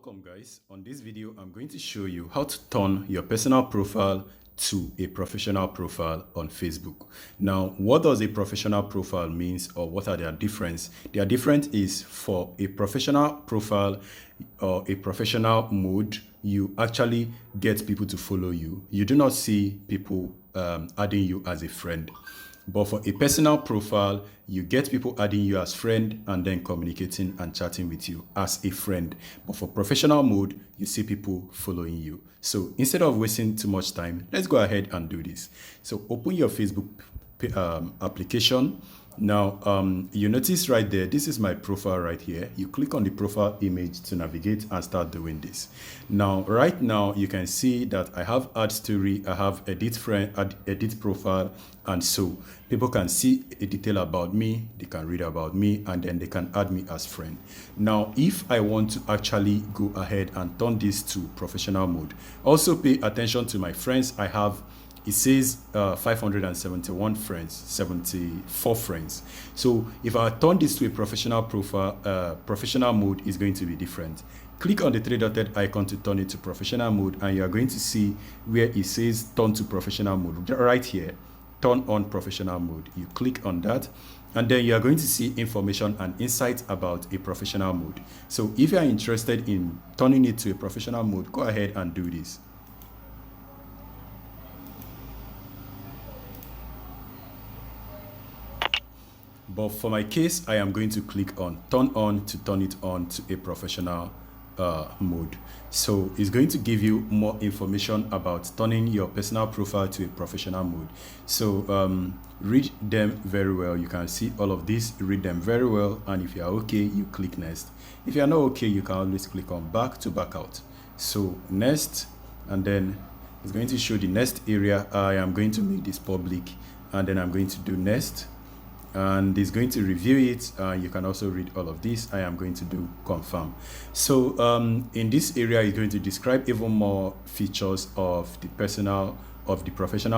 Welcome guys. On this video, I'm going to show you how to turn your personal profile to a professional profile on Facebook. Now, what does a professional profile means, or what are their difference? Their difference is for a professional profile or a professional mode, you actually get people to follow you. You do not see people adding you as a friend. But for a personal profile, you get people adding you as friend and then communicating and chatting with you as a friend. But for professional mode, you see people following you. So instead of wasting too much time, let's go ahead and do this. So open your Facebook application. Now, you notice right there, this is my profile right here. You click on the profile image to navigate and start doing this. Now, right now, you can see that I have add story, I have edit friend, edit profile, and so people can see a detail about me, they can read about me, and then they can add me as friend. Now, if I want to actually go ahead and turn this to professional mode, also pay attention to my friends. I have, it says 571 friends, 74 friends. So if I turn this to a professional profile, professional mode is going to be different. Click on the three-dotted icon to turn it to professional mode, and you are going to see where it says turn to professional mode right here. Turn on professional mode. You click on that, and then you are going to see information and insights about a professional mode. So if you are interested in turning it to a professional mode, go ahead and do this. But for my case, I am going to click on turn on to turn it on to a professional mode. So it's going to give you more information about turning your personal profile to a professional mode. So read them very well. You can see all of this, read them very well. And if you are okay, you click next. If you are not okay, you can always click on back to back out. So next, and then it's going to show the next area. I am going to make this public, and then I'm going to do next. And it's going to review it. You can also read all of this. I am going to do confirm. So in this area, it's going to describe even more features of the professional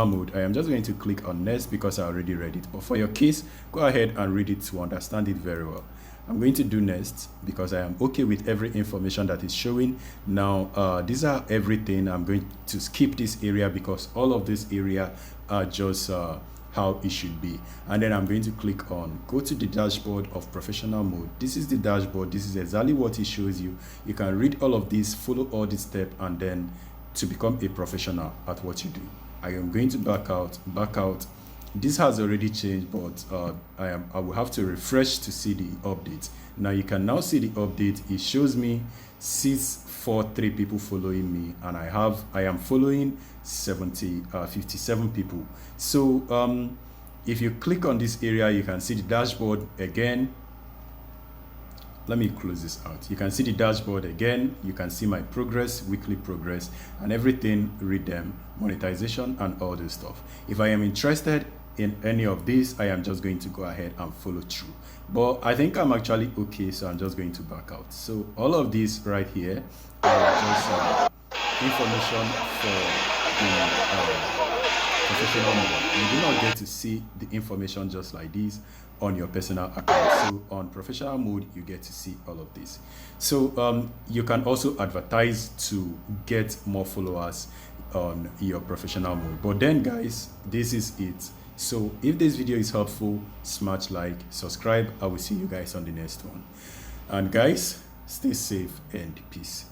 mode. I am just going to click on next because I already read it. But for your case, go ahead and read it to understand it very well. I'm going to do next because I am okay with every information that is showing. Now, these are everything. I'm going to skip this area because all of this area are just how it should be. And then I'm going to click on go to the dashboard of professional mode. This is the dashboard. This is exactly what it shows you. You can read all of this, follow all this step, and then to become a professional at what you do. I am going to back out. This has already changed, but I will have to refresh to see the update. Now you can now see the update. It shows me 643 people following me, and I am following 57 people. So if you click on this area, you can see the dashboard again. Let me close this out. You can see the dashboard again. You can see my progress, weekly progress, and everything. Read them, monetization, and all this stuff. If I am interested in any of this, I am just going to go ahead and follow through. But I think I'm actually okay, so I'm just going to back out. So all of this right here are just information for the professional mode. You do not get to see the information just like this on your personal account. So on professional mode, you get to see all of this. So you can also advertise to get more followers on your professional mode. But then guys, this is it. So if this video is helpful, smash like, subscribe. I will see you guys on the next one. And guys, stay safe and peace.